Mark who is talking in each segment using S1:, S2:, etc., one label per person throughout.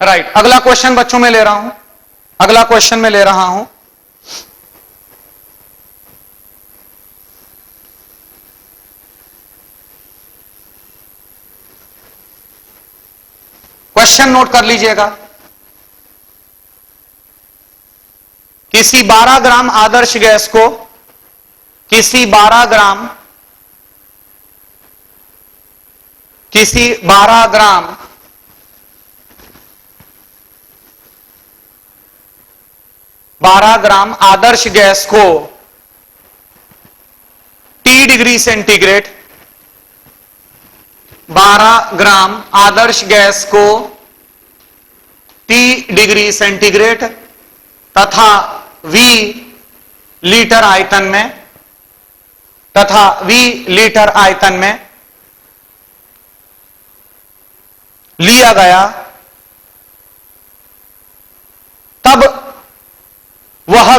S1: Right, अगला question बच्चों में ले रहा हूं, अगला क्वेश्चन में ले रहा हूं। क्वेश्चन नोट कर लीजिएगा। किसी 12 ग्राम आदर्श गैस को, किसी 12 ग्राम 12 ग्राम आदर्श गैस को T डिग्री सेंटीग्रेड, 12 ग्राम आदर्श गैस को T डिग्री सेंटीग्रेड तथा V लीटर आयतन में, तथा V लीटर आयतन में लिया गया, तब वह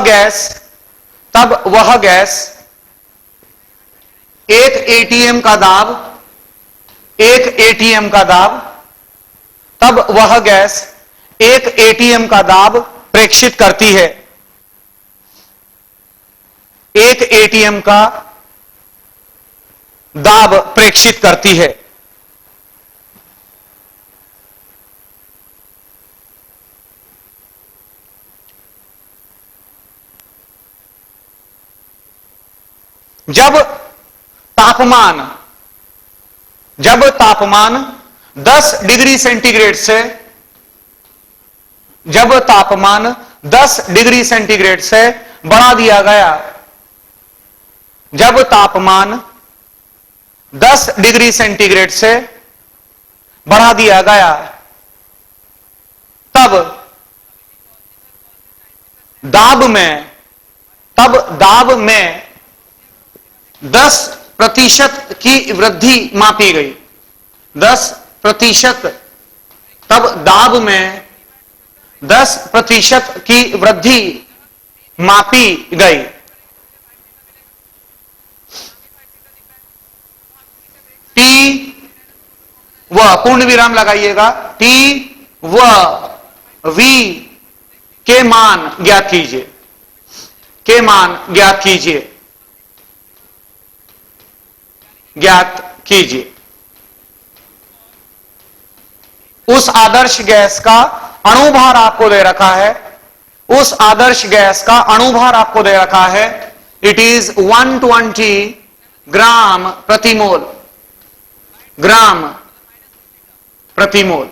S1: गैस एक एटीएम का दाब, तब वह गैस एक एटीएम का दाब प्रेक्षित करती है, एक एटीएम का दाब प्रेक्षित करती है। जब तापमान 10 डिग्री सेंटीग्रेड से, जब तापमान 10 डिग्री सेंटीग्रेड से बढ़ा दिया गया, जब तापमान 10 डिग्री सेंटीग्रेड से बढ़ा दिया गया, तब दाब में 10% की वृद्धि मापी गई, 10%, तब दाब में 10% की वृद्धि मापी गई। T व पूर्ण विराम लगाइएगा, T व V के मान ज्ञात कीजिए, के मान ज्ञात कीजिए, ज्ञात कीजिए। उस आदर्श गैस का अणुभार आपको दे रखा है, उस आदर्श गैस का अणुभार आपको दे रखा है, इट इज 120 ग्राम प्रति मोल, ग्राम प्रति मोल।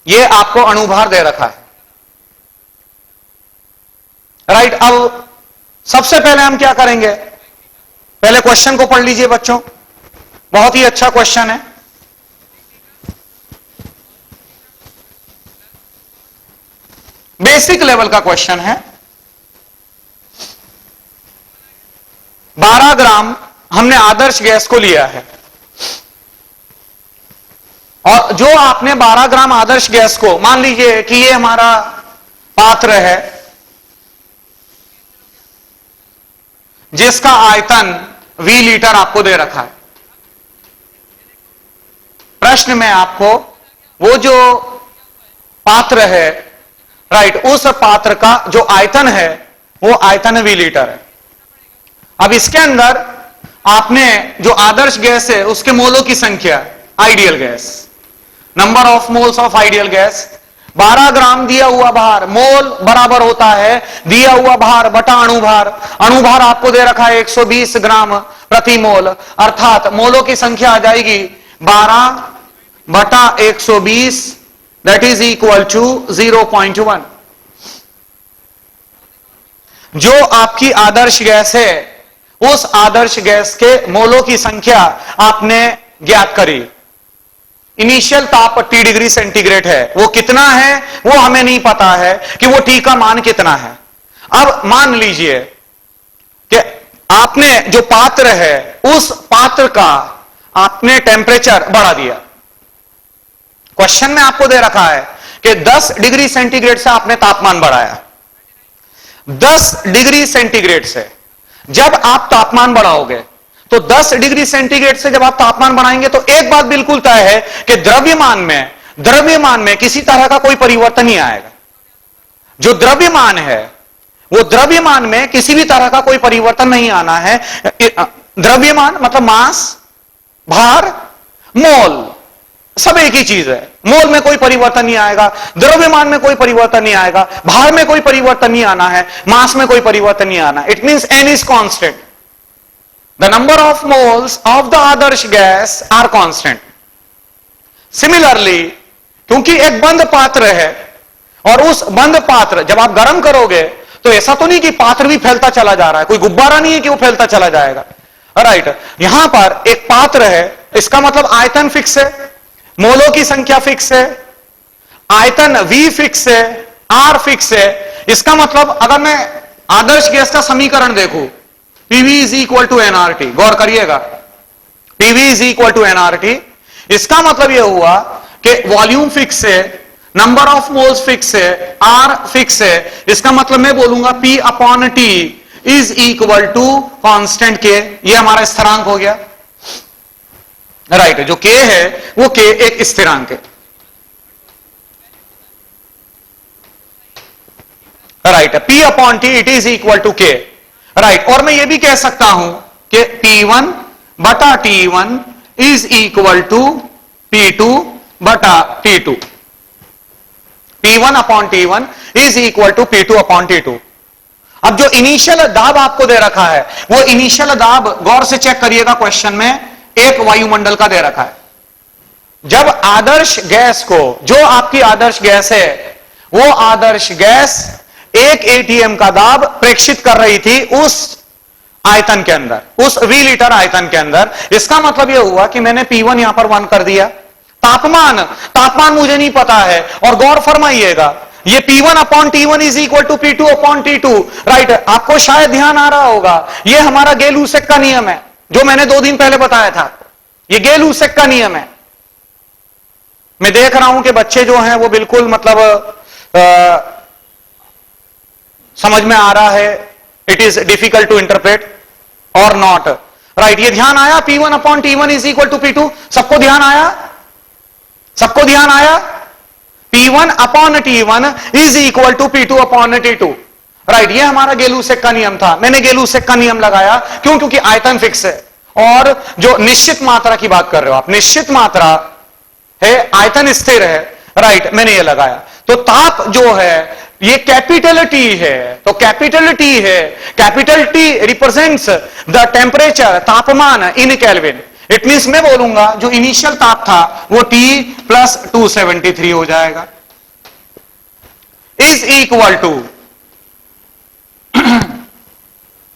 S1: यह आपको अणुभार दे रखा है। राइट, अब सबसे पहले हम क्या करेंगे, पहले क्वेश्चन को पढ़ लीजिए बच्चों, बहुत ही अच्छा क्वेश्चन है। बेसिक लेवल का क्वेश्चन है। 12 ग्राम हमने आदर्श गैस को लिया है, और जो आपने 12 ग्राम आदर्श गैस को, मान लीजिए कि ये हमारा पात्र है जिसका आयतन V लीटर आपको दे रखा है। प्रश्न में आपको वो जो पात्र है, राइट, उस पात्र का जो आयतन है वो आयतन V लीटर है। अब इसके अंदर आपने जो आदर्श गैस है उसके मोलों की संख्या, ideal gas, number of moles of ideal gas, 12 ग्राम दिया हुआ भार, मोल बराबर होता है दिया हुआ भार बटा अणुभार। अणुभार आपको दे रखा है 120 ग्राम प्रति मोल, अर्थात मोलों की संख्या आ जाएगी 12 बटा 120, दैट इज इक्वल टू 0.1। जो आपकी आदर्श गैस है उस आदर्श गैस के मोलों की संख्या आपने ज्ञात करी। इनिशियल ताप T डिग्री सेंटीग्रेड है, वो कितना है वो हमें नहीं पता है कि वो T का मान कितना है। अब मान लीजिए कि आपने जो पात्र है उस पात्र का आपने टेम्परेचर बढ़ा दिया। क्वेश्चन में आपको दे रखा है कि 10 डिग्री सेंटीग्रेड से आपने तापमान बढ़ाया, 10 डिग्री सेंटीग्रेड से जब आप तापमान बढ़ाओगे तो 10 डिग्री सेंटीग्रेड से जब आप तापमान बढ़ाएंगे तो एक बात बिल्कुल तय है कि द्रव्यमान में किसी तरह का कोई परिवर्तन नहीं आएगा। जो द्रव्यमान है वो द्रव्यमान में किसी भी तरह का कोई परिवर्तन नहीं आना है। द्रव्यमान मतलब मास, भार, मोल, सब एक ही चीज है। मोल में कोई परिवर्तन नहीं आएगा, द्रव्यमान में कोई परिवर्तन नहीं आएगा, भार में कोई परिवर्तन नहीं आना है, मास में कोई परिवर्तन नहीं आना। It means n is constant, the number of moles of the आदर्श गैस आर कांस्टेंट। सिमिलरली, क्योंकि एक बंद पात्र है और उस बंद पात्र जब आप गर्म करोगे तो ऐसा तो नहीं कि पात्र भी फैलता चला जा रहा है, कोई गुब्बारा नहीं है कि वो फैलता चला जाएगा। राइट, यहां पर एक पात्र है, इसका मतलब आयतन फिक्स है, मोलों की संख्या फिक्स है, आयतन V फिक्स है, R फिक्स है। इसका मतलब अगर मैं आदर्श गैस का समीकरण देखूं, PV is equal to nRT, गौर करिएगा, PV is equal to nRT, इसका मतलब यह हुआ कि वॉल्यूम फिक्स है, नंबर ऑफ मोल्स फिक्स है, R फिक्स है। इसका मतलब मैं बोलूंगा P upon T is equal to constant K। यह हमारा स्थिरांक हो गया। राइट, जो K है वो K एक स्थिरांक है। Right, P upon T it is equal to K। Right, और मैं ये भी कह सकता हूं कि P1 बटा T1 is equal to P2 बटा T2। P1 upon T1 is equal to P2 upon T2। अब जो इनिशियल दाब आपको दे रखा है वो इनिशियल दाब गौर से चेक करिएगा, क्वेश्चन में एक वायुमंडल का दे रखा है। जब आदर्श गैस को, जो आपकी आदर्श गैस है, वो आदर्श गैस 1 ATM का दाब प्रेक्षित कर रही थी उस आयतन के अंदर, उस V लीटर आयतन के अंदर। इसका मतलब यह हुआ कि मैंने P1 यहां पर 1 कर दिया। तापमान मुझे नहीं पता है, और गौर फरमाइएगा ये P1 upon T1 is equal to P2 upon T2। Right, आपको शायद ध्यान आ रहा होगा, ये हमारा गेल-यूसेक का नियम है जो मैंने 2 दिन पहले बताया था। ये गेल-यूसेक का नियम है। मैं देख रहा हूं कि बच्चे जो हैं वो बिल्कुल मतलब समझ में आ रहा है, it is difficult to interpret और नॉट। राइट, ये ध्यान आया, P1 upon T1 is equal to P2। सबको ध्यान आया? सबको ध्यान आया? P1 upon T1 is equal to P2 upon T2। Right, ये हमारा गेल-यूसेक का नियम था। मैंने गेल-यूसेक का नियम लगाया, क्यों? क्योंकि आयतन फिक्स है और जो निश्चित मात्रा की बात कर रहे हो आप, निश्चित मात्रा है, आयतन स्थिर है। राइट, मैंने ये लगाया। तो ताप जो है ये कैपिटल T है, तो कैपिटल T है, capital T represents the temperature, तापमान इन केल्विन। इट मींस मैं बोलूंगा जो इनिशियल ताप था वो T प्लस 273 हो जाएगा, इज इक्वल टू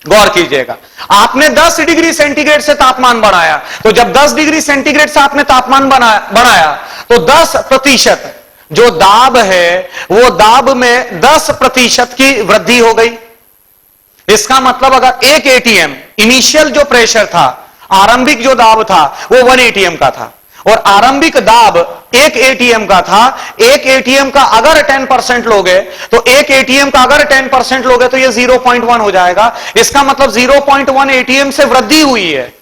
S1: गौर कीजिएगा, आपने 10 डिग्री सेंटीग्रेड से तापमान बढ़ाया, तो जब 10 डिग्री सेंटीग्रेड से आपने तापमान बढ़ाया तो 10% जो दाब है वो दाब में 10% की वृद्धि हो गई। इसका मतलब अगर 1 ATM इनिशियल जो प्रेशर था, आरंभिक जो दाब था वो 1 ATM का था, और आरंभिक दाब 1 ATM का था। 1 ATM का अगर 10% लोगे तो 1 ATM का अगर 10% लोगे तो ये 0.1 हो जाएगा। इसका मतलब 0.1 ATM से वृद्धि हुई है,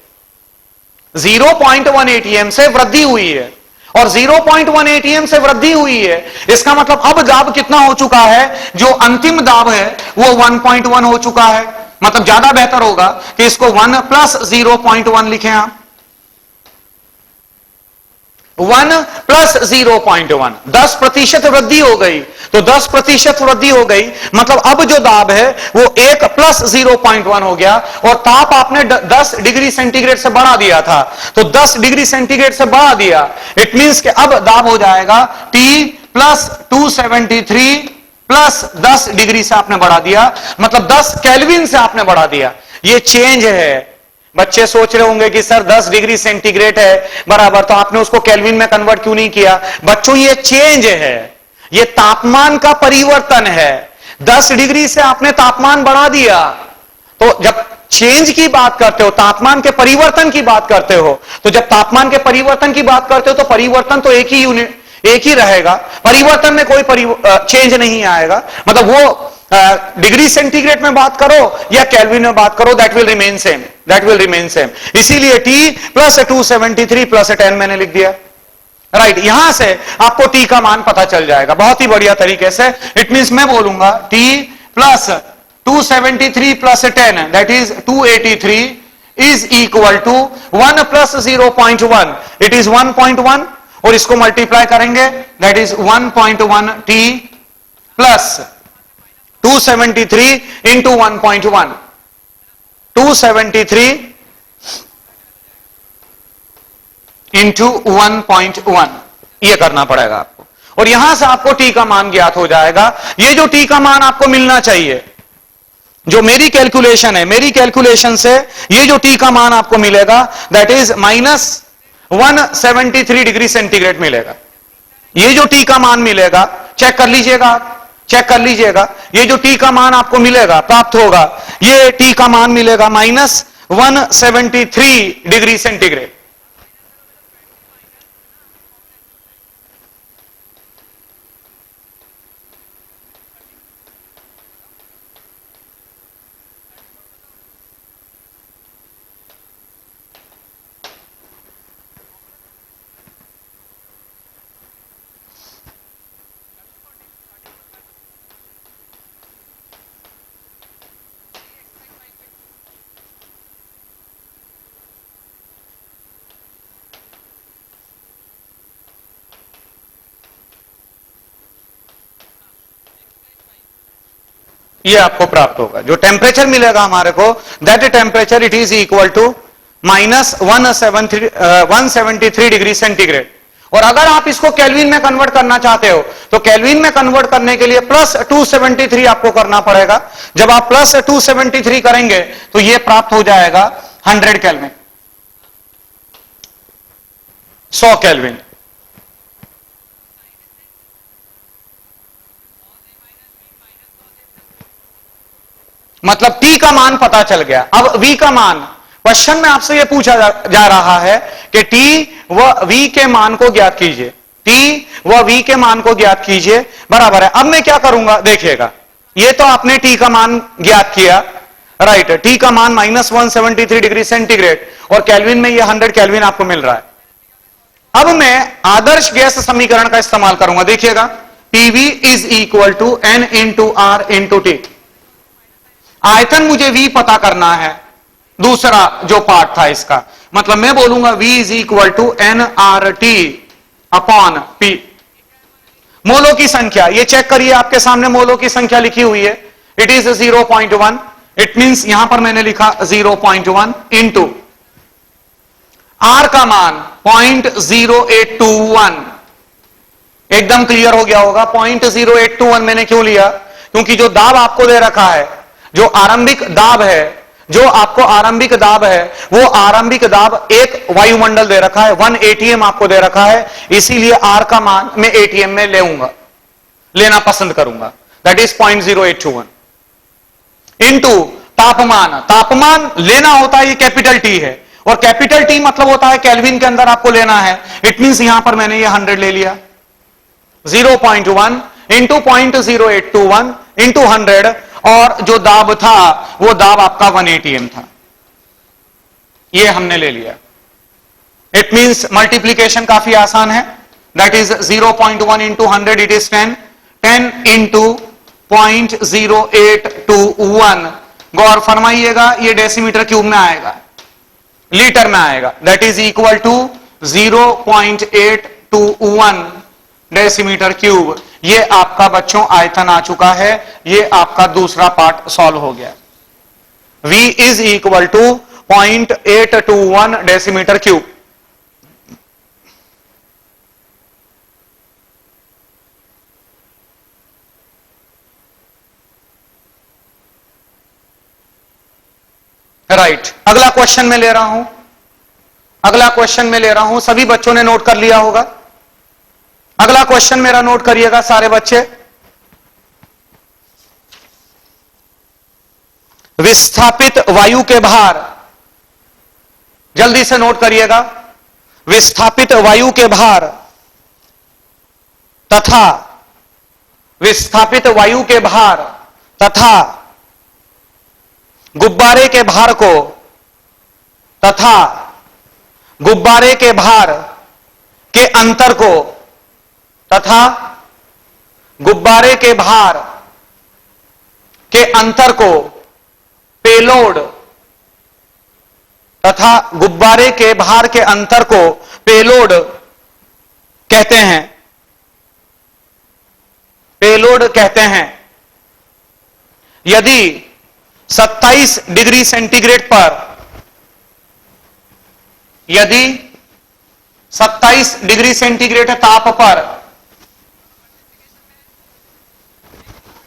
S1: 0.1 ATM से वृद्धि हुई है, और 0.1 ATM से वृद्धि हुई है। इसका मतलब अब दाब कितना हो चुका है? जो अंतिम दाब है वो 1.1 हो चुका है। मतलब ज्यादा बेहतर होगा कि इसको 1 प्लस 0.1 लिखें आप, 1 प्लस 0.1, 10% वृद्धि हो गई। तो 10% वृद्धि हो गई मतलब अब जो दाब है वो 1 प्लस 0.1 हो गया, और ताप आपने 10 डिग्री सेंटीग्रेड से बढ़ा दिया था, तो 10 डिग्री सेंटीग्रेड से बढ़ा दिया। इट मींस कि अब दाब हो जाएगा T प्लस 273 प्लस 10 डिग्री से आपने बढ़ा दिया, मतलब 10 केल्विन से आपने बढ़ा दिया। ये चेंज है। बच्चे सोच रहे होंगे कि सर 10 डिग्री सेंटीग्रेड है बराबर, तो आपने उसको केल्विन में कन्वर्ट क्यों नहीं किया? बच्चों ये चेंज है, ये तापमान का परिवर्तन है। 10 डिग्री से आपने तापमान बढ़ा दिया, तो जब चेंज की बात करते हो, तापमान के परिवर्तन की बात करते हो, तो जब तापमान के परिवर्तन की बात करते हो तो परिवर्तन तो एक ही यूनिट, एक ही रहेगा, परिवर्तन में कोई चेंज नहीं आएगा। मतलब वो डिग्री सेंटीग्रेड में बात करो या केल्विन में बात करो, that will remain same, that will remain same. इसीलिए T प्लस 273 प्लस 10 मैंने लिख दिया। राइट, यहां से आपको T का मान पता चल जाएगा बहुत ही बढ़िया तरीके से। इट मींस मैं बोलूंगा T plus 273 plus 10 that is 283 is equal to 1 plus 0.1 it is 1.1 और इसको मल्टीप्लाई करेंगे that is 1.1 T plus 273 into 1.1 273 into 1.1 ये करना पड़ेगा आपको और यहां से आपको T का मान ज्ञात हो जाएगा। ये जो T का मान आपको मिलना चाहिए, जो मेरी कैलकुलेशन है, मेरी कैलकुलेशन से ये जो T का मान आपको मिलेगा that is minus 173 degree centigrade मिलेगा। ये जो T का मान मिलेगा चेक कर लीजिएगा, आप चेक कर लीजिएगा, ये जो T का मान आपको मिलेगा, प्राप्त होगा, ये T का मान मिलेगा माइनस 173 डिग्री सेंटीग्रेड। ये आपको प्राप्त होगा, जो टेम्परेचर मिलेगा हमारे को that temperature it is equal to minus 173 degree centigrade. और अगर आप इसको केल्विन में कन्वर्ट करना चाहते हो तो केल्विन में कन्वर्ट करने के लिए प्लस 273 आपको करना पड़ेगा। जब आप प्लस 273 करेंगे तो ये प्राप्त हो जाएगा 100 केल्विन, 100 केल्विन। मतलब T का मान पता चल गया। अब V का मान, क्वेश्चन में आपसे यह पूछा जा रहा है कि T व V के मान को ज्ञात कीजिए, T व V के मान को ज्ञात कीजिए, बराबर है। अब मैं क्या करूंगा देखिएगा, ये तो आपने T का मान ज्ञात किया, राइट, T का मान माइनस 173 डिग्री सेंटीग्रेड और केल्विन में ये 100 केल्विन आपको मिल रहा है। अब मैं आदर्श गैस समीकरण का इस्तेमाल करूंगा, देखिएगा, PV is equal to N into R into T। आयतन मुझे V पता करना है, दूसरा जो पार्ट था इसका, मतलब मैं बोलूंगा V is equal to nRT upon P। मोलों की संख्या, ये चेक करिए, आपके सामने मोलों की संख्या लिखी हुई है, इट इज 0.1, इट मींस यहां पर मैंने लिखा 0.1 इंटू R का मान 0.0821। एकदम क्लियर हो गया होगा 0.0821 मैंने क्यों लिया, क्योंकि जो दाब आपको दे रखा है, जो आरंभिक दाब है, जो आपको आरंभिक दाब है, वो आरंभिक दाब एक वायुमंडल दे रखा है, 1 ATM आपको दे रखा है, इसीलिए R का मान मैं ATM में लेना पसंद करूंगा, दैट इज 0.0821 इंटू तापमान। तापमान लेना होता है, ये कैपिटल T है, और कैपिटल T मतलब होता है केल्विन के अंदर आपको लेना है। इट मींस यहां पर मैंने ये 100 ले लिया, 0.1 इंटू 0.0821 इंटू 100, और जो दाब था वो दाब आपका 1 ATM था, ये हमने ले लिया। इट मींस मल्टीप्लीकेशन काफी आसान है, that is 0.1 into 100 it is 10, 10 into 0.0821। गौर फरमाइएगा, ये डेसीमीटर क्यूब में आएगा, लीटर में आएगा, that is equal to 0.821 decimetre cube. ये आपका बच्चों आयतन आ चुका है, ये आपका दूसरा पार्ट सॉल्व हो गया। V is equal to 0.821 decimetre cube. Right, अगला क्वेश्चन में ले रहा हूं, अगला क्वेश्चन में ले रहा हूं, सभी बच्चों ने नोट कर लिया होगा। अगला क्वेश्चन मेरा नोट करिएगा सारे बच्चे। विस्थापित वायु के भार, जल्दी से नोट करिएगा, विस्थापित वायु के भार तथा विस्थापित वायु के भार तथा गुब्बारे के भार को तथा गुब्बारे के भार के अंतर को तथा गुब्बारे के भार के अंतर को पेलोड तथा गुब्बारे के भार के अंतर को पेलोड कहते हैं। पेलोड कहते हैं। यदि 27 डिग्री सेंटीग्रेड पर यदि 27 डिग्री सेंटीग्रेड ताप पर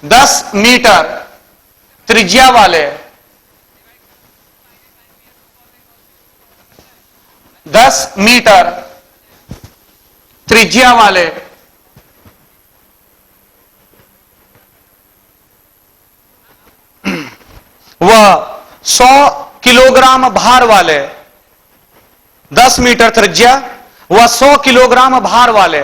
S1: 10 मीटर त्रिज्या वाले 10 मीटर त्रिज्या वाले वह 100 किलोग्राम भार वाले 10 मीटर त्रिज्या वह 100 किलोग्राम भार वाले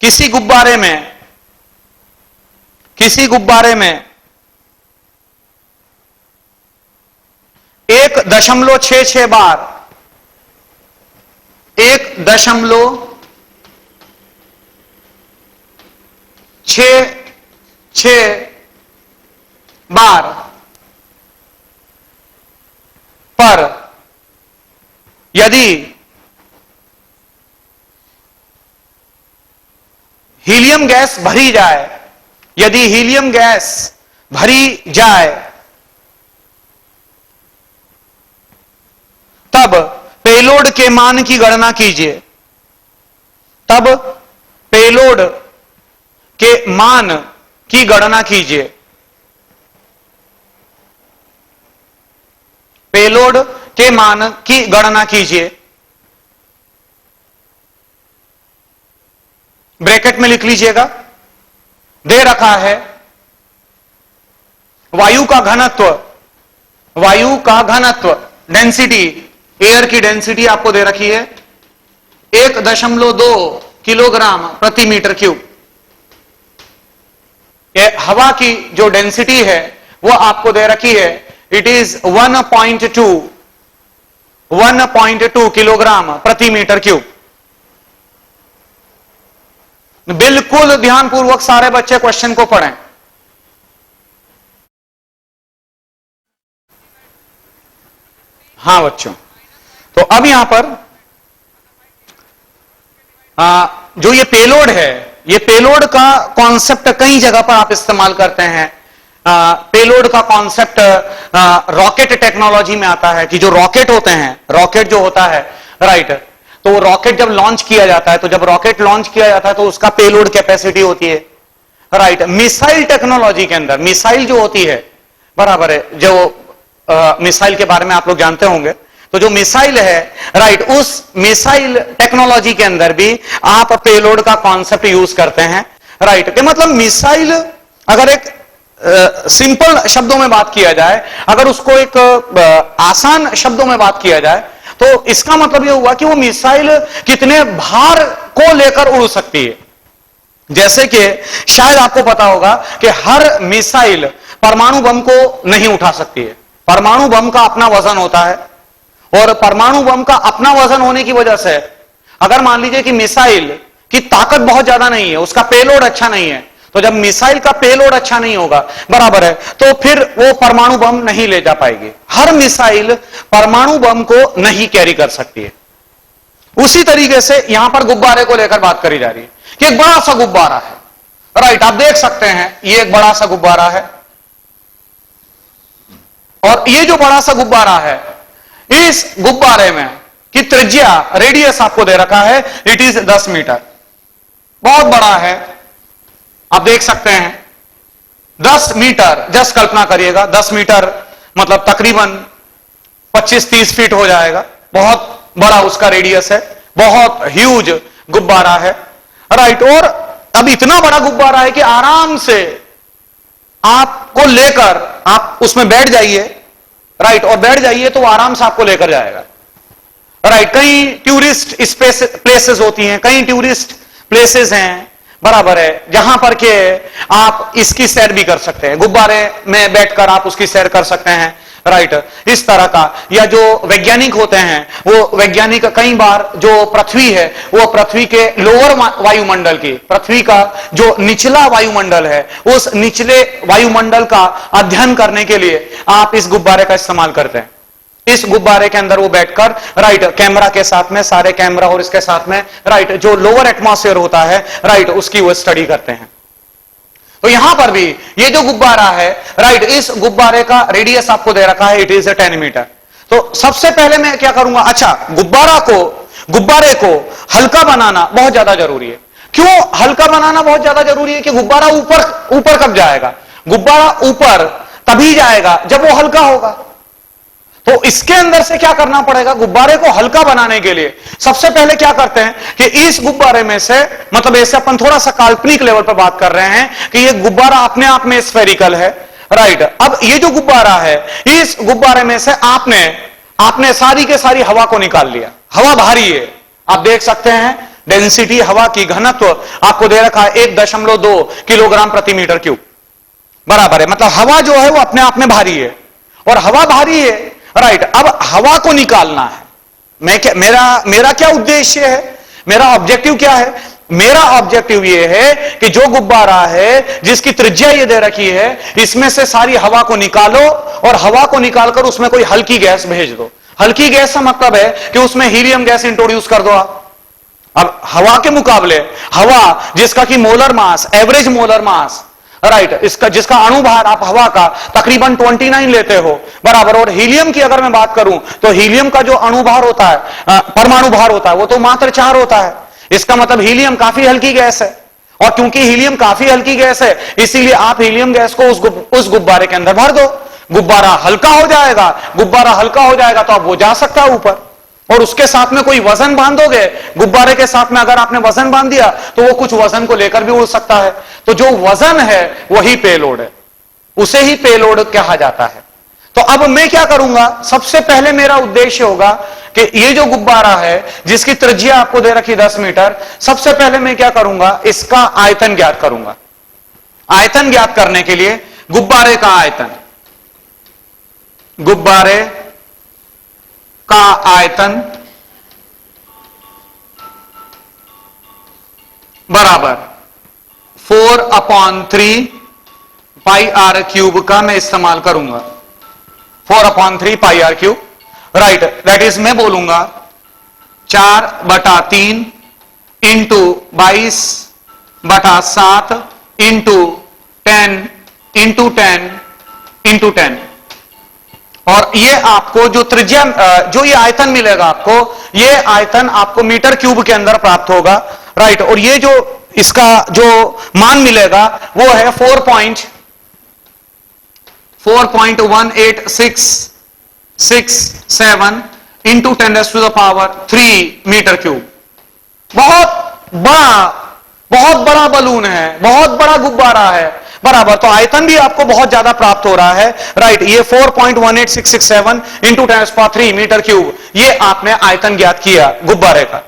S1: किसी गुब्बारे में 1.66 बार 1.66 बार पर यदि हीलियम गैस भरी जाए यदि हीलियम गैस भरी जाए तब पेलोड के मान की गणना कीजिए। तब पेलोड के मान की गणना कीजिए। पेलोड के मान की गणना कीजिए। ब्रैकेट में लिख लीजिएगा। दे रखा है वायु का घनत्व डेंसिटी एयर की डेंसिटी आपको दे रखी है 1.2 किलोग्राम प्रति मीटर क्यूब। हवा की जो डेंसिटी है वो आपको दे रखी है इट इज 1.2 किलोग्राम प्रति मीटर क्यूब। बिल्कुल ध्यानपूर्वक सारे बच्चे क्वेश्चन को पढ़ें। हां बच्चों, तो अब यहां पर जो ये पेलोड है, ये पेलोड का कॉन्सेप्ट कई जगह पर आप इस्तेमाल करते हैं। पेलोड का कॉन्सेप्ट रॉकेट टेक्नोलॉजी में आता है कि जो रॉकेट होते हैं, रॉकेट जो होता है राइट, तो रॉकेट जब लॉन्च किया जाता है तो जब रॉकेट लॉन्च किया जाता है तो उसका पेलोड कैपेसिटी होती है राइट। मिसाइल टेक्नोलॉजी के अंदर मिसाइल जो होती है बराबर है, जो मिसाइल के बारे में आप लोग जानते होंगे, तो जो मिसाइल है राइट, उस मिसाइल टेक्नोलॉजी के अंदर भी आप पेलोड का कॉन्सेप्ट यूज करते हैं राइट। कि मतलब मिसाइल अगर एक सिंपल शब्दों में बात किया जाए, अगर उसको एक आसान शब्दों में बात किया जाए तो इसका मतलब यह हुआ कि वो मिसाइल कितने भार को लेकर उड़ सकती है। जैसे कि शायद आपको पता होगा कि हर मिसाइल परमाणु बम को नहीं उठा सकती है। परमाणु बम का अपना वजन होता है और परमाणु बम का अपना वजन होने की वजह से अगर मान लीजिए कि मिसाइल की ताकत बहुत ज्यादा नहीं है, उसका पेलोड अच्छा नहीं है, तो जब मिसाइल का पेलोड अच्छा नहीं होगा बराबर है, तो फिर वो परमाणु बम नहीं ले जा पाएगी। हर मिसाइल परमाणु बम को नहीं कैरी कर सकती है। उसी तरीके से यहां पर गुब्बारे को लेकर बात करी जा रही है कि एक बड़ा सा गुब्बारा है राइट। आप देख सकते हैं ये एक बड़ा सा गुब्बारा है और ये जो बड़ा सा गुब्बारा है, इस गुब्बारे में की त्रिज्या रेडियस आपको दे रखा है इट इज 10 मीटर। बहुत बड़ा है, आप देख सकते हैं 10 मीटर। जस्ट कल्पना करिएगा 10 मीटर मतलब तकरीबन 25-30 फीट हो जाएगा। बहुत बड़ा उसका रेडियस है, बहुत ह्यूज गुब्बारा है राइट। और अब इतना बड़ा गुब्बारा है कि आराम से आपको लेकर आप उसमें बैठ जाइए राइट, और बैठ जाइए तो आराम से आपको लेकर जाएगा। राइट, कई टूरिस्ट प्लेसेस होती हैं, कई टूरिस्ट प्लेसेस हैं, बराबर है, जहां पर के आप इसकी सैर भी कर सकते हैं, गुब्बारे में बैठकर आप उसकी सैर कर सकते हैं, राइट, इस तरह का। या जो वैज्ञानिक होते हैं, वो वैज्ञानिक कई बार जो पृथ्वी है, वो पृथ्वी के लोअर वायुमंडल की, पृथ्वी का जो निचला वायुमंडल है, उस निचले वायुमंडल का अध्ययन करने के लिए आप इस गुब्बारे का इस्तेमाल करते हैं। इस गुब्बारे के अंदर वो बैठकर, राइट, कैमरा के साथ में, सारे कैमरा और इसके साथ में, राइट, जो लोअर एटमॉस्फेयर होता है, राइट, उसकी वो स्टडी करते हैं। तो यहां पर भी ये जो गुब्बारा है, राइट, इस गुब्बारे का रेडियस आपको दे रखा है, इट इज 10 मीटर। तो सबसे पहले मैं क्या करूंगा, अच्छा, गुब्बारे को हल्का बनाना बहुत ज्यादा जरूरी है। क्यों हल्का बनाना बहुत ज्यादा जरूरी है? कि गुब्बारा ऊपर कब जाएगा? गुब्बारा ऊपर तभी जाएगा जब वो हल्का होगा। तो इसके अंदर से क्या करना पड़ेगा? गुब्बारे को हल्का बनाने के लिए सबसे पहले क्या करते हैं कि इस गुब्बारे में से, मतलब ऐसे अपन थोड़ा सा काल्पनिक लेवल पर बात कर रहे हैं कि ये गुब्बारा अपने आप में स्फेरिकल है, राइट। अब ये जो गुब्बारा है, इस गुब्बारे में से आपने सारी के सारी हवा को निकाल लिया। हवा भारी है, आप देख सकते हैं, डेंसिटी, हवा की घनत्व आपको दे रखा है 1.2 किलोग्राम प्रति मीटर क्यूब, बराबर है। मतलब हवा जो है वो अपने आप में भारी है, और हवा भारी है, राइट। अब हवा को निकालना है। मेरा क्या उद्देश्य है? मेरा ऑब्जेक्टिव क्या है? मेरा ऑब्जेक्टिव यह है कि जो गुब्बारा है जिसकी त्रिज्या ये दे रखी है, इसमें से सारी हवा को निकालो और हवा को निकालकर उसमें कोई हल्की गैस भेज दो। हल्की गैस का मतलब है कि उसमें हीलियम गैस इंट्रोड्यूस कर दो आप। अब हवा के मुकाबले हवा जिसका कि molar mass, average molar mass, right, जिसका अणुभार आप हवा का तकरीबन 29 लेते हो, बराबर। और हीलियम की अगर मैं बात करूं तो हीलियम का जो अणुभार होता है, परमाणु भार होता है, वो तो मात्र 4 होता है। इसका मतलब हीलियम काफी हल्की गैस है, और क्योंकि हीलियम काफी हल्की गैस है, इसीलिए आप हीलियम गैस को उस गुब्बारे के अंदर भर दो। गुब्बारा हल्का हो जाएगा। गुब्बारा हल्का हो जाएगा तो अब वो जा सकता है ऊपर, और उसके साथ में कोई वजन बांधोगे, गुब्बारे के साथ में अगर आपने वजन बांध दिया तो वो कुछ वजन को लेकर भी उड़ सकता है। तो जो वजन है वही पेलोड है, उसे ही पेलोड कहा जाता है। तो अब मैं क्या करूंगा? सबसे पहले मेरा उद्देश्य होगा कि ये जो गुब्बारा है जिसकी त्रिज्या आपको दे रखी 10 मीटर, सबसे पहले मैं क्या करूंगा? इसका आयतन ज्ञात करूंगा। आयतन ज्ञात करने के लिए गुब्बारे का आयतन, गुब्बारे का आयतन बराबर 4/3 पाई आर क्यूब का मैं इस्तेमाल करूंगा। 4/3 pi r cube, right. That is मैं बोलूंगा 4/3 इंटू 22/7 इंटू 10 इंटू 10 इंटू 10। और ये आपको जो त्रिज्या, जो ये आयतन मिलेगा आपको, ये आयतन आपको मीटर क्यूब के अंदर प्राप्त होगा, राइट। और ये जो इसका जो मान मिलेगा वो है 4.18667 इंटू 10⁻³ मीटर क्यूब। बहुत बड़ा बलून है, बहुत बड़ा गुब्बारा है, बराबर। तो आयतन भी आपको बहुत ज्यादा प्राप्त हो रहा है, राइट। ये 4.18667 इंटू 10⁻³ मीटर क्यूब, ये आपने आयतन ज्ञात किया गुब्बारे का।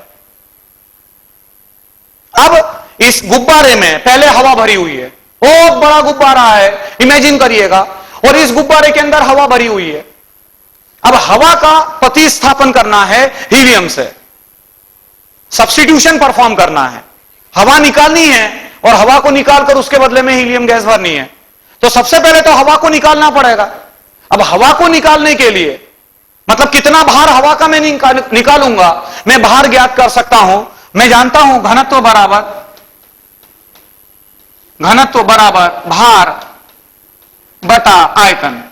S1: अब इस गुब्बारे में पहले हवा भरी हुई है, बहुत बड़ा गुब्बारा है, इमेजिन करिएगा, और इस गुब्बारे के अंदर हवा भरी हुई है। अब हवा का प्रतिस्थापन करना है हीलियम से, सब्स्टिट्यूशन परफॉर्म करना है, हवा निकालनी है, और हवा को निकालकर उसके बदले में हीलियम गैस भरनी है। तो सबसे पहले तो हवा को निकालना पड़ेगा। अब हवा को निकालने के लिए, मतलब कितना भार हवा का मैं निकालूंगा, मैं भार ज्ञात कर सकता हूं। मैं जानता हूं घनत्व बराबर भार बटा आयतन,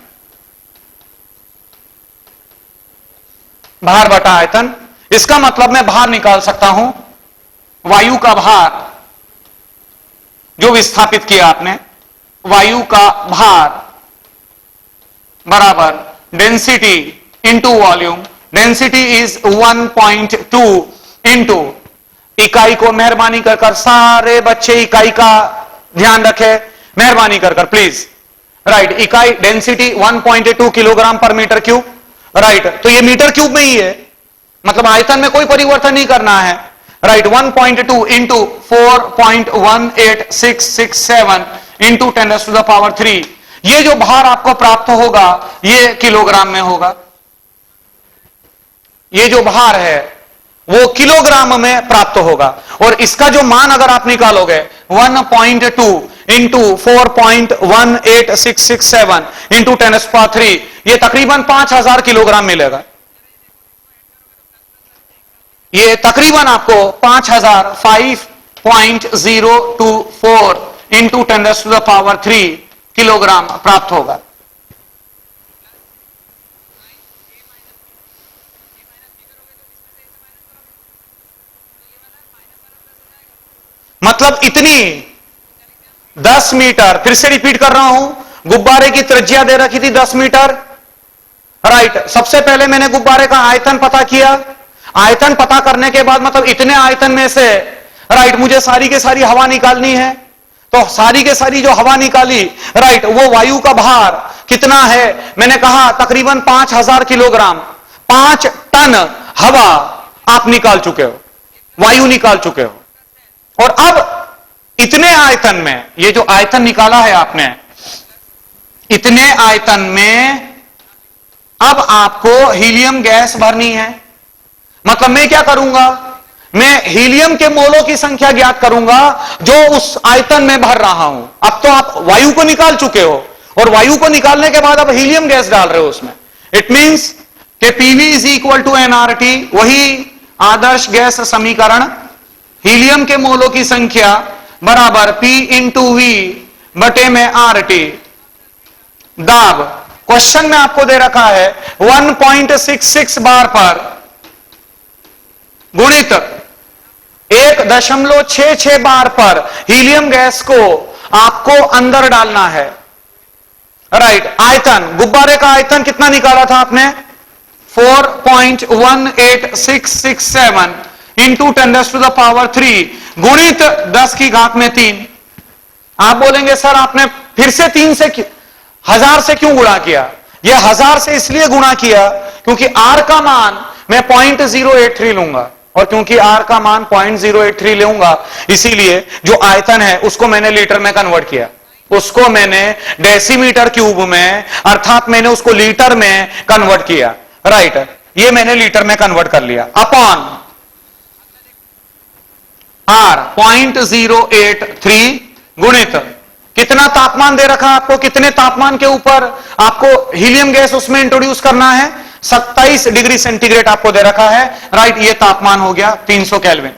S1: भार बटा आयतन। इसका मतलब मैं भार निकाल सकता हूं, वायु का भार जो विस्थापित किया आपने, वायु का भार बराबर density into volume. Density is 1.2 into, इकाई को मेहरबानी कर सारे बच्चे इकाई का ध्यान रखें, मेहरबानी कर प्लीज, राइट। इकाई डेंसिटी 1.2 किलोग्राम पर मीटर क्यूब, राइट। तो ये मीटर क्यूब में ही है, मतलब आयतन में कोई परिवर्तन नहीं करना है, राइट। 1.2 इंटू 4.18667 इंटू 10⁻³ ये जो भार आपको प्राप्त होगा ये किलोग्राम में होगा। ये जो भार है वो किलोग्राम में प्राप्त होगा, और इसका जो मान अगर आप निकालोगे 1.2 इंटू 4.18667 इंटू 10⁻³ ये तकरीबन 5000 किलोग्राम मिलेगा। ये तकरीबन आपको 5005.024 इंटू 10⁻³ किलोग्राम प्राप्त होगा। मतलब इतनी 10 मीटर, फिर से रिपीट कर रहा हूं, गुब्बारे की त्रिज्या दे रखी थी 10 मीटर, राइट। सबसे पहले मैंने गुब्बारे का आयतन पता किया, आयतन पता करने के बाद मतलब इतने आयतन में से, राइट, मुझे सारी के सारी हवा निकालनी है, तो सारी के सारी जो हवा निकाली, राइट, वो वायु का भार कितना है, मैंने कहा तकरीबन 5000 किलोग्राम, 5 टन हवा आप निकाल चुके हो, वायु निकाल चुके हो। और अब इतने आयतन में, ये जो आयतन निकाला है आपने, इतने आयतन में अब आपको हीलियम गैस भरनी है। मतलब मैं क्या करूंगा, मैं हीलियम के मोलों की संख्या ज्ञात करूंगा जो उस आयतन में भर रहा हूं। अब तो आप वायु को निकाल चुके हो, और वायु को निकालने के बाद अब हीलियम गैस डाल रहे हो उसमें। इट मींस कि PV is equal to NRT, वही आदर्श गैस समीकरण, हीलियम के मोलों की संख्या बराबर P इंटू वी बटे में RT। दाब क्वेश्चन में आपको दे रखा है 1.66 बार पर गुणित 1.66 बार पर हीलियम गैस को आपको अंदर डालना है, राइट। आयतन, गुब्बारे का आयतन कितना निकाला था आपने, 4.18667 इंटू 10⁻³ गुणित 10⁻³ आप बोलेंगे सर आपने फिर से 3 से 1000 से क्यों गुणा किया? यह 1000 से इसलिए गुणा किया क्योंकि R का मान मैं 0.083 लूंगा, और क्योंकि R का मान 0.083 लूंगा इसीलिए जो आयतन है उसको मैंने लीटर में कन्वर्ट किया, उसको मैंने डेसीमीटर क्यूब में, अर्थात मैंने उसको लीटर में कन्वर्ट किया, राइट। ये मैंने लीटर में कन्वर्ट कर लिया, अपॉन R 0.083 गुणित कितना तापमान दे रखा आपको, कितने तापमान के ऊपर आपको हीलियम गैस उसमें इंट्रोड्यूस करना है, 27 डिग्री सेंटीग्रेड आपको दे रखा है, राइट। ये तापमान हो गया 300 केल्विन।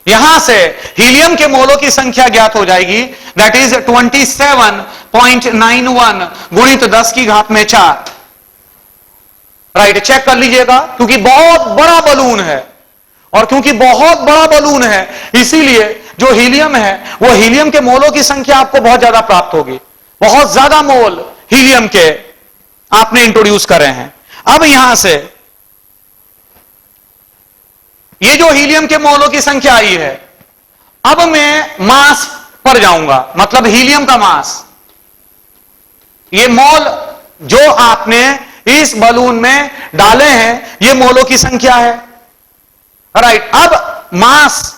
S1: यहां से हीलियम के मोलों की संख्या ज्ञात हो जाएगी, दैट इज 27.91 गुणित 10⁻⁴, राइट। चेक कर लीजिएगा, क्योंकि बहुत बड़ा बलून है, और क्योंकि बहुत बड़ा बलून है इसीलिए जो हीलियम है वो हीलियम के मोलों की संख्या आपको बहुत ज्यादा प्राप्त होगी, बहुत ज्यादा मोल हीलियम के आपने इंट्रोड्यूस कर रहे हैं। अब यहां से ये जो हीलियम के मोलों की संख्या आई है, अब मैं मास पर जाऊंगा, मतलब हीलियम का मास, ये मोल जो आपने इस बलून में डाले हैं ये मोलों की संख्या है, राइट। अब मास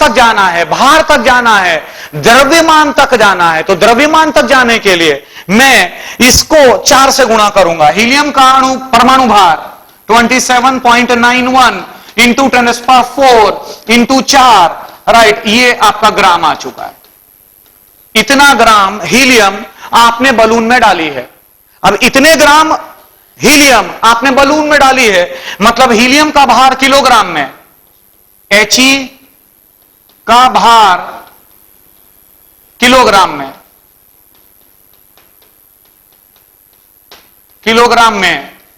S1: तक जाना है, भार तक जाना है, द्रव्यमान तक जाना है, तो द्रव्यमान तक जाने के लिए मैं इसको 4 से गुणा करूंगा। हीलियम का परमाणु भार 27.91 इंटू 10⁴ इंटू 4, राइट, ये आपका ग्राम आ चुका है। इतना ग्राम हीलियम आपने बलून में डाली है। अब इतने ग्राम हीलियम आपने बलून में डाली है, मतलब हीलियम का भार किलोग्राम में, He का भार किलोग्राम में,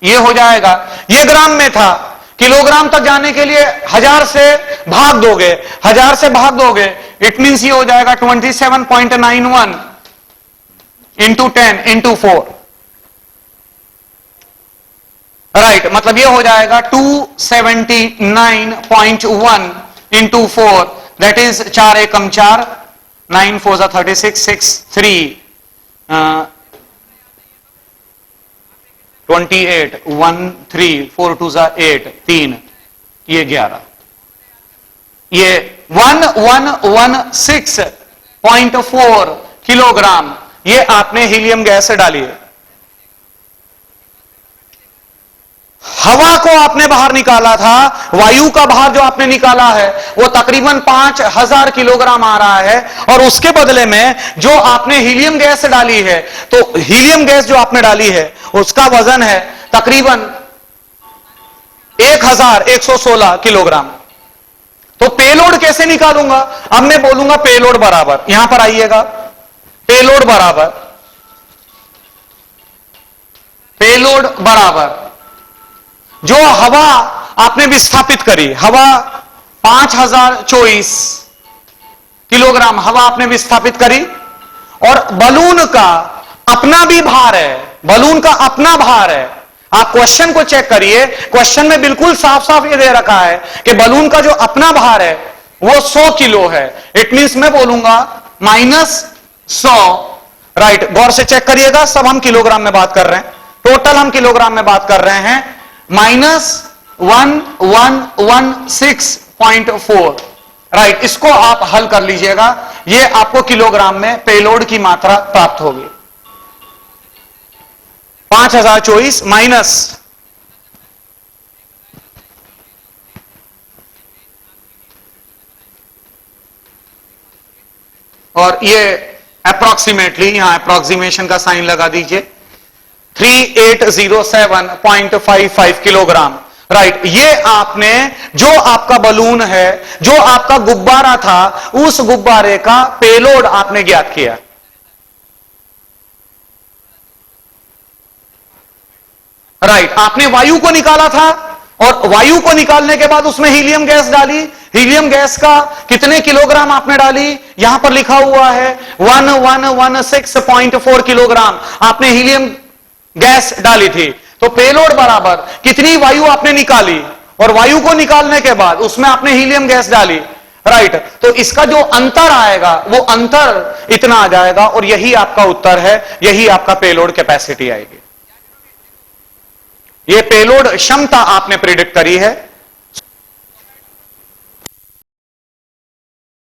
S1: ये हो जाएगा, ये ग्राम में था, किलोग्राम तक जाने के लिए 1000 से भाग दोगे, 1000 से भाग दोगे, इट मींस ये हो जाएगा 27.91 इंटू 10 इंटू 4, राइट। मतलब ये हो जाएगा 279.1 इंटू 4, दैट इज 4 एकम 4, 9 4 36, 6 3 28, 1 3 4 2 8 3, ये 11, ये 1116.4 किलोग्राम ये आपने हीलियम गैस डाली है। हवा को आपने बाहर निकाला था, वायु का बाहर जो आपने निकाला है वो तकरीबन 5000 किलोग्राम आ रहा है, और उसके बदले में जो आपने हीलियम गैस डाली है, तो हीलियम गैस जो आपने डाली है उसका वजन है तकरीबन 1116 किलोग्राम। तो पेलोड कैसे निकालूंगा? अब मैं बोलूंगा पेलोड बराबर, यहां पर आइएगा, पेलोड बराबर जो हवा आपने विस्थापित करी, हवा 5024 किलोग्राम हवा आपने विस्थापित करी, और बलून का अपना भी भार है, बलून का अपना भार है। आप क्वेश्चन को चेक करिए, क्वेश्चन में बिल्कुल साफ साफ ये दे रखा है कि बलून का जो अपना भार है वो 100 किलो है। इट मींस मैं बोलूंगा -100, राइट। गौर से चेक करिएगा, सब हम किलोग्राम में बात कर रहे हैं, टोटल हम किलोग्राम में बात कर रहे हैं। -1116.4, राइट। इसको आप हल कर लीजिएगा, ये आपको किलोग्राम में पेलोड की मात्रा प्राप्त होगी। 5024 माइनस और ये अप्रोक्सीमेटली, यहां अप्रोक्सीमेशन का साइन लगा दीजिए, 3807.55 किलोग्राम, राइट। ये आपने जो आपका बलून है, जो आपका गुब्बारा था, उस गुब्बारे का पेलोड आपने ज्ञात किया। राइट, आपने वायु को निकाला था, और वायु को निकालने के बाद उसमें हीलियम गैस डाली। हीलियम गैस का कितने किलोग्राम आपने डाली? यहां पर लिखा हुआ है 1116.4 किलोग्राम आपने हीलियम गैस डाली थी। तो पेलोड बराबर कितनी वायु आपने निकाली, और वायु को निकालने के बाद उसमें आपने हीलियम गैस डाली, राइट। तो इसका जो अंतर आएगा वो अंतर इतना आ जाएगा, और यही आपका उत्तर है, यही आपका पेलोड कैपेसिटी आएगी। ये पेलोड क्षमता आपने प्रिडिक्ट करी है।